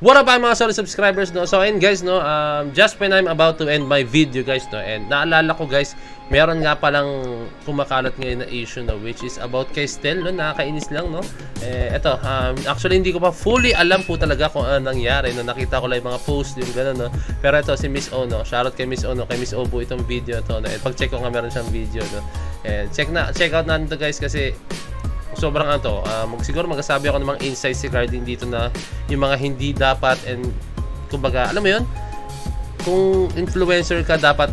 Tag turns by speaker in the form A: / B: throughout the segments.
A: What up mga solid subscribers, no? So ayun guys, no, just when I'm about to end my video guys, no, and naalala ko guys, meron nga palang kumakalat ngayon na issue, no, which is about kay Stel, no, nakakainis lang, no. Eto, actually hindi ko pa fully alam po talaga kung ano nangyari, no. Nakita ko lang yung mga post, yung gano'n, no. Pero ito si Miss O, no, shoutout kay Miss O, no, kay Miss O po itong video to, no. And pag-check ko nga meron siyang video, no. And check out natin to guys kasi sobrang siguro magsasabi ako ng mga insights regarding dito na yung mga hindi dapat, and kumbaga, alam mo yun, kung influencer ka, dapat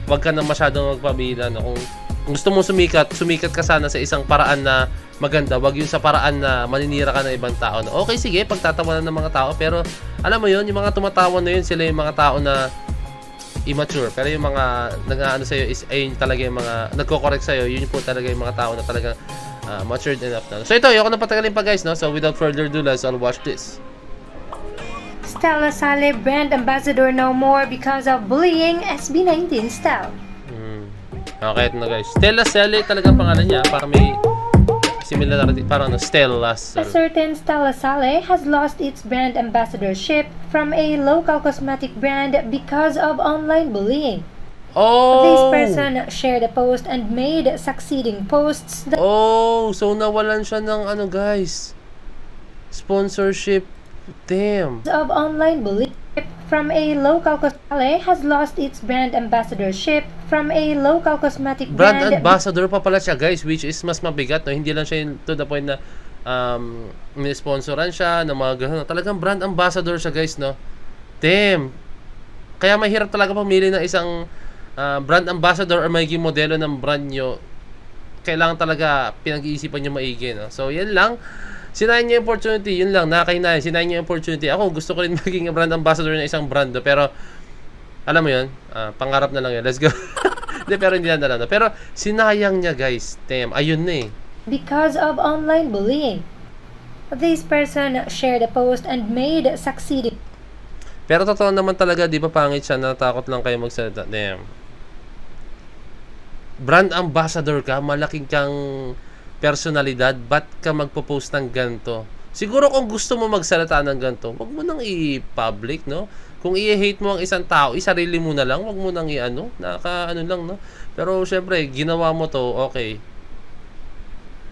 A: wag ka na masyadong magpabila, no? Kung gusto mo sumikat ka sana sa isang paraan na maganda, wag yung sa paraan na maninira ka ng ibang tao, no? Okay, sige, pagtatawanan ng mga tao, pero alam mo yun, yung mga tumatawan na yun, sila yung mga tao na immature, pero yung mga nag-aano sa'yo is ayun talaga yung mga nagko-correct sa'yo, yun po talaga yung mga tao na talagang matured enough na. So ito, ayoko na patagalin pa guys, no? So without further ado, let's all watch this.
B: Stella Sale brand ambassador no more because of bullying SB19 style.
A: Okay, ito na guys. Stella Sale talagang pangalan niya, parang may similarity, parang Stella
B: A
A: Sale.
B: certain Stella Sale has lost its brand ambassadorship from a local cosmetic brand because of online bullying. This person shared a post and made succeeding posts that
A: So nawalan siya ng guys, sponsorship. Damn.
B: of online bullying from a local Sale has lost its brand ambassadorship from a local cosmetic
A: Brand
B: brand
A: ambassador pa pala siya guys, which is mas mabigat, no? Hindi lang siya to the point na ni-sponsoran siya ng mga gano'n. Talagang brand ambassador siya guys, no? Damn. Kaya mahirap talaga pumili ng isang brand ambassador or magiging modelo ng brand nyo. Kailangan talaga pinag-iisipan nyo maigi, no? So yan lang, sinayin nyo yung opportunity, yun lang, nakakainayin, sinayin nyo yung opportunity. Ako gusto ko rin maging brand ambassador ng isang brand, no? Pero alam mo yun, pangarap na lang yun, let's go. Hindi, pero hindi na lang, no? Pero sinayang niya guys. Damn, ayun na eh.
B: because of online bullying. This person shared a post and made succeeding
A: Pero totoo naman talaga, di ba pangit siya, natakot lang kayo magsalita. Damn. Brand ambassador ka, malaking kang personalidad, ba't ka magpo-post ng ganito? Siguro kung gusto mo magsalita ng ganito, wag mo nang i-public, no? Kung i-hate mo ang isang tao, isarili mo na lang, wag mo nang i-ano, lang, no? Pero syempre, ginawa mo to, okay.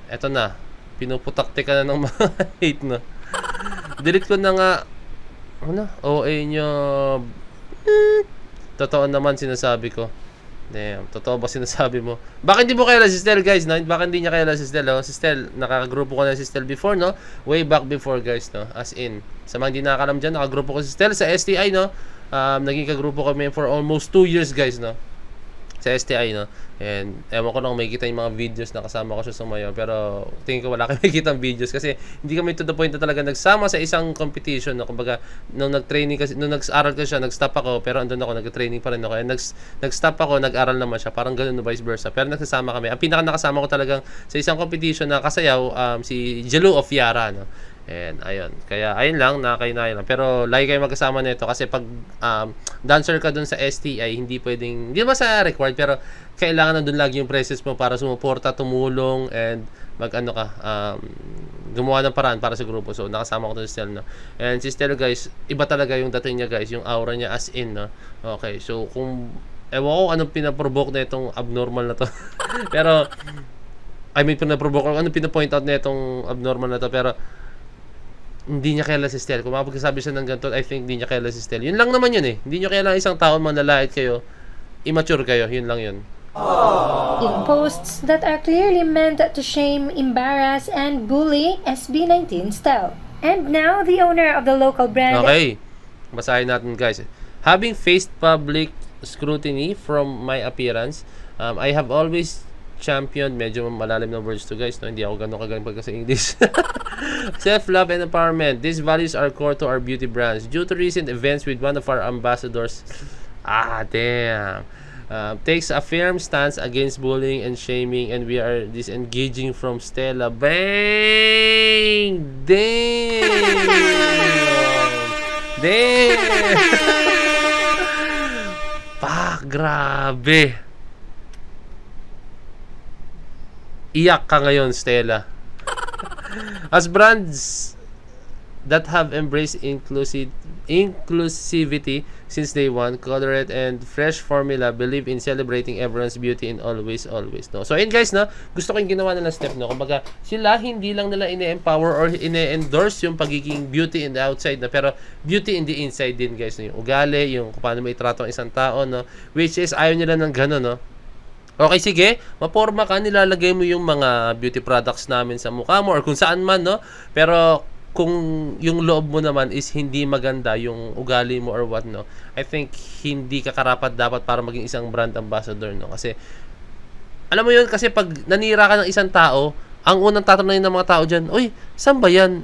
A: Eto na, pinuputakte ka na ng mga hate, no? Delete ko na nga, OA nyo. Totoo naman sinasabi ko. Damn, totoo ba sinasabi mo? Bakit hindi mo kilala si Stel, guys, no? Bakit hindi niya kilala si Stel, oh? Si Stel, nakakagrupo ko na si Stel before, no? Way back before, guys, no? As in, sa mga hindi nakakalam dyan, nakagrupo ko si Stel sa STI, no? Naging kagrupo kami for almost 2 years, guys, no? Sa STI, no? And ewan ko lang may kita yung mga videos na kasama ko siya sumayaw, pero tingin ko wala kami makikita ang videos kasi hindi kami to the point na talaga nagsama sa isang competition, no? Kumbaga nung nag-training kasi, nung nag-aral ko siya, nag-stop ako, pero andun ako, nag-training pa rin ako, and nag-stop ako, nag-aral naman siya, parang ganoon, vice versa, pero nagsasama kami. Ang pinaka nakasama ko talagang sa isang competition na kasayaw, si Jelu of Yara, no? And ayun, kaya ayun lang, nakakainayin lang. Pero lagi kayo magkasama nito kasi pag dancer ka dun sa STI, hindi pwedeng, hindi naman sa required, pero kailangan nandun lagi yung presence mo para sumuporta, tumulong, and gumawa ng paraan para sa grupo. So nakasama ko dun si Stel, no? And si Stel, guys, iba talaga yung dating niya, guys, yung aura niya as in, no? Okay, so kung ewan ko anong pinaprovoke na itong abnormal na to. Pero I mean, pinaprovoke ko anong pinapoint out na itong abnormal na to, pero hindi niya kilala si Stel. Kung makapagsasabi siya ng ganito, I think hindi niya kilala si Stel. Yun lang naman yun eh. Hindi niyo kilala isang taon, manlalait kayo, immature kayo, yun lang yun.
B: in posts that are clearly meant to shame, embarrass, and bully SB19 style. And now, the owner of the local brand
A: Okay, basahin natin guys. Having faced public scrutiny from my appearance, I have always championed, medyo malalim na words to guys, no? Hindi ako ganun kagaling pagka sa English. Self-love and empowerment. These values are core to our beauty brands. Due to recent events with one of our ambassadors, takes a firm stance against bullying and shaming, and we are disengaging from Stella. Bang! Damn! Damn! Grabe! Iyak ka ngayon, Stella. As brands that have embraced inclusivity since day one. Colorate and fresh formula believe in celebrating everyone's beauty in always, no? So, ayun guys, no? Gusto ko yung ginawa nila step, no? Kumbaga, sila hindi lang nila ine-empower or ine-endorse yung pagiging beauty in the outside, no? Pero beauty in the inside din, guys, no? Yung ugali, yung kung paano may trato ang isang tao, no? Which is, ayaw nila ng gano'n, no? Okay, sige, maporma ka, nilalagay mo yung mga beauty products namin sa mukha mo or kung saan man, no? Pero kung yung loob mo naman is hindi maganda yung ugali mo or what, no? I think hindi ka karapat dapat para maging isang brand ambassador, no? Kasi alam mo yun, kasi pag nanira ka ng isang tao, ang unang tatanungin ng mga tao dyan, uy, saan ba yan?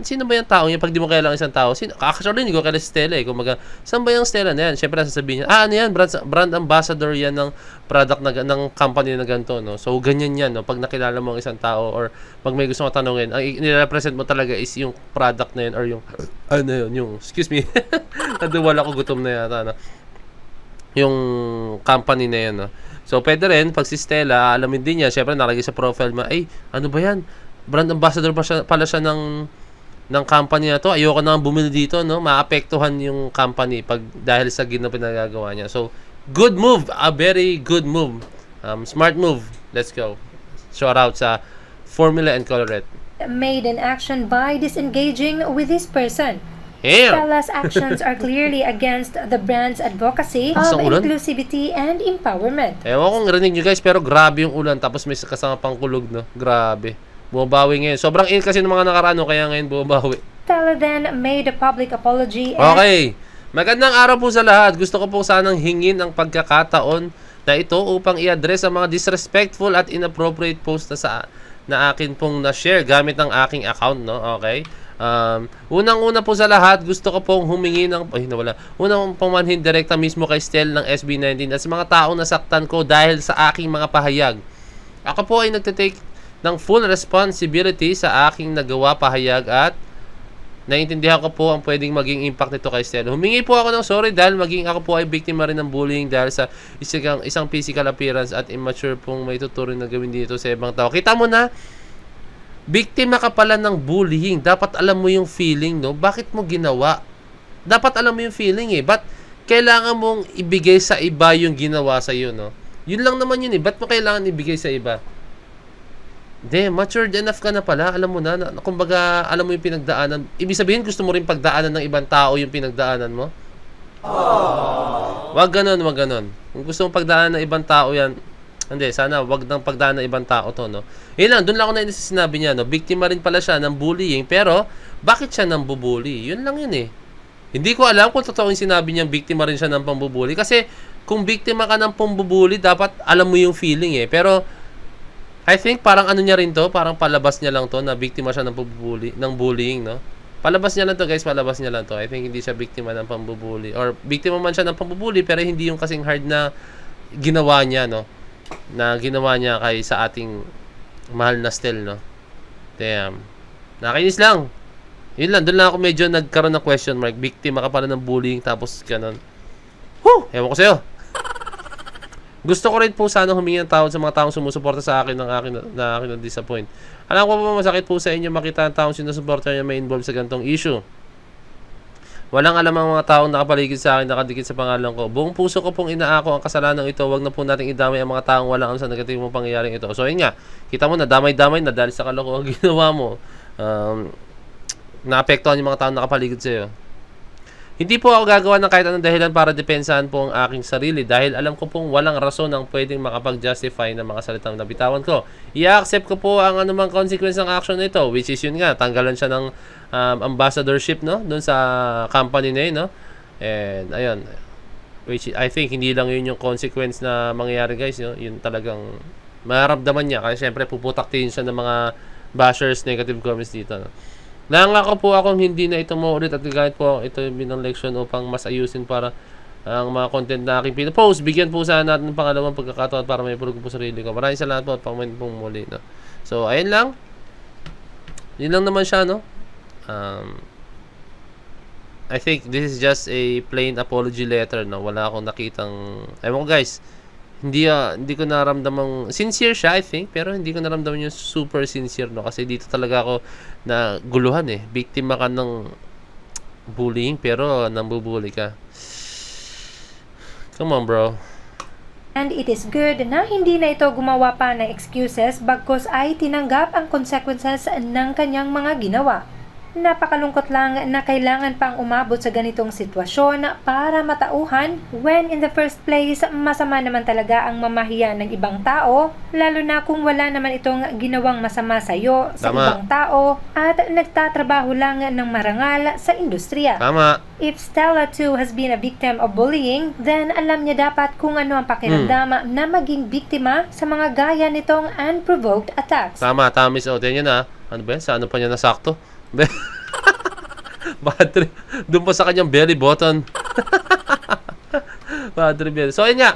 A: Sino ba yung tao yan? Pag di mo kailangan isang tao, actually, hindi ko kailangan si Stella, eh. Kumaga, saan ba yung Stella na yan? Siyempre, sasabihin niya, ano yan? Brand ambassador yan ng product ng company na ganito, no? So, ganyan yan, no? Pag nakilala mo ang isang tao or pag may gusto mo tanungin, ang nirepresent mo talaga is yung product na yun or yung, excuse me, naduwala ko, gutom na yata, no? Yung company na yan, no? So, pwede rin, pag si Stella, alamin din niya, syempre, nakalagay sa profile mo, ay, ano ba yan? Brand ambassador pala siya ng company na to. Ayoko na bumili dito, no? Maapektuhan yung company dahil sa pinagagawa niya. So, good move. A very good move. Smart move. Let's go. Shout out sa Formula and Colorette.
B: Made in action by disengaging with this person.
A: Damn!
B: Stella's actions are clearly against the brand's advocacy of inclusivity and empowerment.
A: Ewan kong rinig nyo guys, pero grabe yung ulan tapos may kasama pang kulog, no? Grabe. Bumabawi ngayon. Sobrang init kasi ng mga nakaraan, kaya ngayon bumabawi.
B: Stella then made a public apology.
A: Okay. Magandang araw po sa lahat. Gusto ko po sanang hingin ang pagkakataon na ito upang i-address ang mga disrespectful at inappropriate post na akin pong na-share gamit ang aking account, no? Okay. Unang-una po sa lahat, gusto ko pong humingi ng unang pumanhin direkta mismo kay Stel ng SB19 at sa mga taong nasaktan ko dahil sa aking mga pahayag. Ako po ay nagtitake ng full responsibility sa aking nagawa pahayag at naiintindihan ko po ang pwedeng maging impact nito kay Stel. Humingi po ako ng sorry dahil maging ako po ay biktima rin ng bullying dahil sa isang physical appearance at immature pong may tuturing na gawin dito sa ibang tao. Kita mo na, biktima ka pala ng bullying. Dapat alam mo yung feeling, no? Bakit mo ginawa? Dapat alam mo yung feeling, eh. Ba't kailangan mong ibigay sa iba yung ginawa sa'yo, no? Yun lang naman yun, eh. Ba't mo kailangan ibigay sa iba? Matured enough ka na pala. Alam mo na, kumbaga, alam mo yung pinagdaanan. Ibig sabihin, gusto mo rin pagdaanan ng ibang tao yung pinagdaanan mo? Wag ganon, wag ganon. Kung gusto mong pagdaanan ng ibang tao yan, hindi, sana wag nang pagdaan ng ibang tao to, no? Yun lang, doon lang ako nainis sa sinabi niya, no? Biktima rin pala siya ng bullying, pero bakit siya nang bubully? Yun lang yun, eh. Hindi ko alam kung totoo yung sinabi niya, biktima rin siya ng pambubully. Kasi, kung biktima ka ng pambubully, dapat alam mo yung feeling, eh. Pero, I think parang ano niya rin to, parang palabas niya lang to, na biktima siya ng bullying, no? Palabas niya lang to, guys, palabas niya lang to. I think hindi siya biktima ng pambubully. Or, biktima man siya ng pambubully, pero hindi yung kasing hard na ginawa niya, no? Na ginawa niya kay sa ating mahal na Stel, no? Damn. Nakainis lang. Yun lang, doon lang ako medyo nagkaroon ng question mark. Biktima ka pala ng bullying tapos ganun. Ewan ko sa'yo. Gusto ko rin po sana humingi ng tawad sa mga taong sumusuporta sa akin na akin na disappoint. Alam ko po masakit po sa inyo makita ang taong sinusuporta niya may involved sa ganitong issue. Walang alam ang mga taong nakapaligid sa akin, nakadikit sa pangalan ko. Buong puso ko pong inaako ang kasalanan ito. Huwag na po nating idamay ang mga taong walang alam sa negatibong pangyayaring ito. So, yun nga. Kita mo na, damay-damay na dahil sa kalokohan ginawa mo. Naapektuhan yung mga taong nakapaligid sa'yo. Hindi po ako gagawa ng kahit anong dahilan para depensahan po ang aking sarili dahil alam ko pong walang rason ang pwedeng makapag-justify ng mga salitang nabitawan ko. I-accept ko po ang anumang consequence ng action na ito, which is yun nga, tanggalan siya ng ambassadorship, no? Doon sa company na yun, no? And, ayun. Which I think hindi lang yun yung consequence na mangyayari, guys, no? Yun talagang maramdaman niya. Kasi syempre, puputaktiin siya ng mga bashers, negative comments dito, no? Nangako po akong hindi na ito maulit at gagawin po ito binang leksyon upang mas ayusin para ang mga content na aking pinapost. Bigyan po sana natin ng pangalawang pagkakataon para may pulog po sarili ko. Maraming salamat po at pangmain pong muli, no? So, ayun lang. Yun lang naman siya, no? I think this is just a plain apology letter, no? Wala akong nakitang... Ewan ko, guys. hindi ko naramdamang sincere siya, I think, pero hindi ko naramdaman yung super sincere, no, kasi dito talaga ako na guluhan eh. Biktima ka ng bullying pero nambubuli ka. Come on, bro.
B: And it is good na hindi na ito gumawa pa ng excuses bagkus ay tinanggap ang consequences ng kanyang mga ginawa. Napakalungkot lang na kailangan pang umabot sa ganitong sitwasyon para matauhan when in the first place masama naman talaga ang mamahiya ng ibang tao, lalo na kung wala naman itong ginawang masama sa iyo sa
A: Tama.
B: ibang tao at nagtatrabaho lang ng marangal sa industriya.
A: Tama.
B: If Stella too has been a victim of bullying, then alam niya dapat kung ano ang pakiramdam na maging biktima sa mga gaya nitong unprovoked attacks.
A: Tama, Miss Oden yun, ha. Ano ba yan? Sa ano pa niya nasakto? Bad trip. Doon pa sa kanyang belly button. Bad trip yan. So, ayun nga.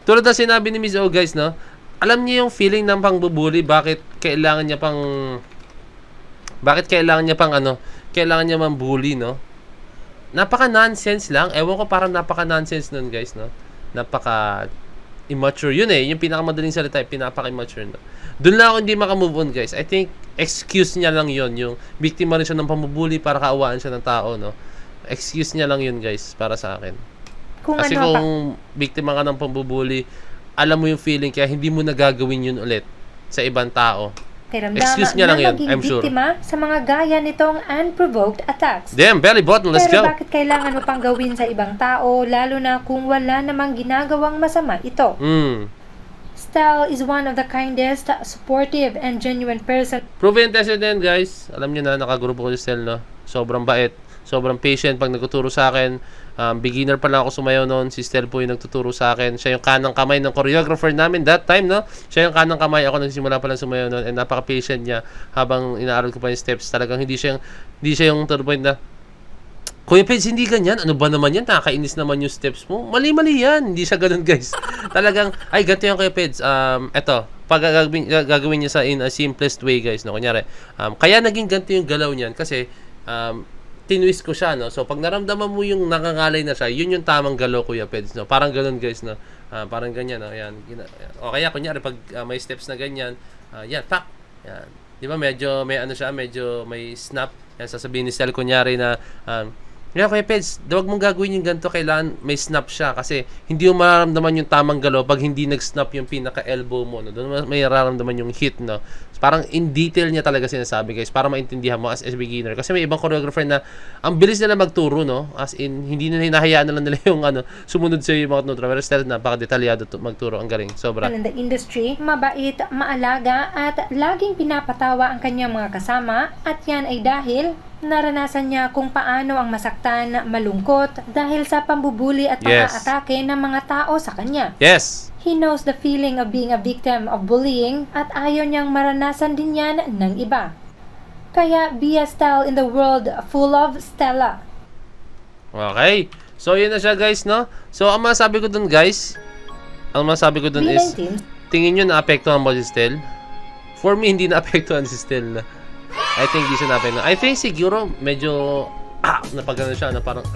A: Tulad na sinabi ni Miss O, guys, no? Alam niyo yung feeling ng pangbubuli, bakit kailangan niya pang kailangan niya bully, no? Napaka-nonsense lang. Ewan ko, parang napaka-nonsense nun, guys, no? Napaka-immature. Yun eh. Yung pinakamadaling salita, pinapaka-immature, no? Doon lang ako hindi makamove on, guys. I think, excuse niya lang yun. Yung biktima rin siya ng pambubuli para kaawaan siya ng tao, no? Excuse niya lang yun, guys, para sa akin. Kasi kung biktima ka ng pambubuli, alam mo yung feeling, kaya hindi mo nagagawin yun ulit sa ibang tao. Excuse niya lang yun, I'm sure.
B: Biktima sa mga gaya nitong unprovoked attacks.
A: Damn, belly button, let's
B: Pero
A: go.
B: bakit kailangan mo pang gawin sa ibang tao, lalo na kung wala namang ginagawang masama ito? Stell is one of the kindest, supportive, and genuine person.
A: Proven tested din, guys. Alam niyo na, nakagrupo ko si Stell, no? Sobrang bait. Sobrang patient pag nagtuturo sa akin. Beginner pa lang ako sumayaw noon. Si Stell po yung nagtuturo sa akin. Siya yung kanang kamay ng choreographer namin that time, no? Siya yung kanang kamay. Ako nagsimula pa lang sumayaw noon. And napaka-patient niya habang inaaral ko pa yung steps. Talagang hindi siya yung to the point na, Kuya Peds, hindi ganyan. Ano ba naman yan? Nakakainis naman yung steps mo. Mali-mali yan. Hindi siya ganun, guys. Talagang, ay, ganito yung Kuya Peds. Eto, pag gagawin niya sa in a simplest way, guys, no? Kunyari, kaya naging ganito yung galaw niyan kasi, tinwist ko siya, no? So, pag naramdaman mo yung nakangalay na siya, yun yung tamang galaw, Kuya Peds, no? Parang ganun, guys, no? Parang ganyan, no? Ayan. O kaya, kunyari, pag may steps na ganyan, yan, pak. Yan. Di ba, medyo, may ano siya, medyo may snap. Yan, sasabihin ni Stell, kunyari na, yeah, Kuya Peds, huwag mong gagawin yung ganito, kailangan may snap siya kasi hindi mo mararamdaman yung tamang galaw pag hindi nag-snap yung pinaka-elbow mo, no? Doon may mararamdaman yung hit, no? Parang in detail niya talaga sinasabi, guys, para maintindihan mo as beginner. Kasi may ibang choreographer na ang bilis nila magturo, no? As in, hindi nila hinahayaan na lang nila yung sumunod sa yung mga tutura. Pero still, napaka-detalyado magturo. Ang galing. Sobra.
B: In the industry, mabait, maalaga, at laging pinapatawa ang kanyang mga kasama. At yan ay dahil naranasan niya kung paano ang masaktan, malungkot dahil sa pambubuli at pang-aatake ng mga tao sa kanya.
A: Yes!
B: He knows the feeling of being a victim of bullying at ayaw niyang maranasan din yan ng iba. Kaya be a Stell in the world full of Stella.
A: Okay. So, yun na siya, guys, no? So, ang masabi ko dun, guys, is, tingin nyo na-apektuhan ba si Stell? For me, hindi na-apektuhan si Stell na. I think di siya na-apektuhan. I think siguro, medyo, napagano siya, na parang,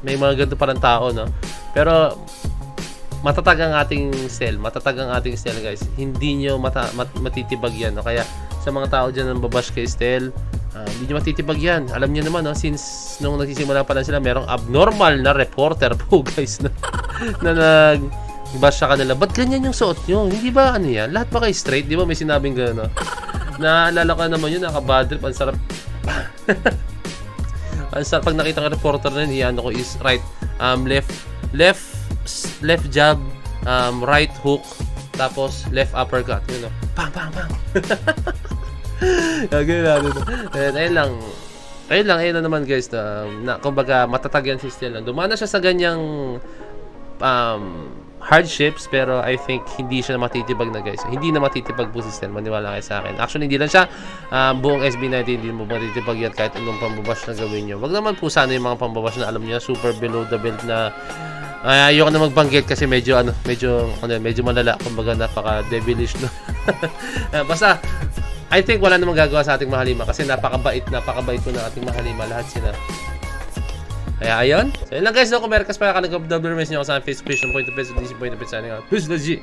A: may mga ganito parang tao, no? Pero, matatag ang ating Stell, guys. Hindi nyo matitibag yan, no? Kaya, sa mga tao dyan ang babash kay Stell, hindi nyo matitibag yan. Alam nyo naman, no? Since nung nagsisimula pa lang sila, merong abnormal na reporter po, guys, na nag-bash sa kanila. Ba't ganyan yung suot nyo? Hindi ba ano yan? Lahat ba kayo straight? Di ba may sinabing gano'n, no? Naalala ko naman yun, naka-bad trip. Ang sarap. Ang sarap. Pag nakita ng reporter na yun, ano ko is right, left jab, right hook, tapos left uppercut. Yun, no? Pang, pang, pang. Ayun lang naman, guys, na kumbaga matatag yan si Stell. Dumana siya sa ganyang hardships, pero I think hindi siya matitibag na, guys. Hindi na matitibag po si Stell, maniwala kayo sa akin. Actually, hindi lang siya buong SB19, hindi mo matitibag yan kahit anong pambabash na gawin nyo. Wag naman po sana yung mga pambabash na alam niyo super below the belt na ayoko na magbanggit kasi medyo malala, kumbaga napaka-devilish, no? Basta I think wala namang gagawa sa ating Mahalima kasi napakabait po ng ating Mahalima, lahat sila. Kaya ayun. So yun lang guys, no? Kung meron kas para ka nag-double message nyo ako sa Facebook page ng Point of Peace, signing out. Peace, legit!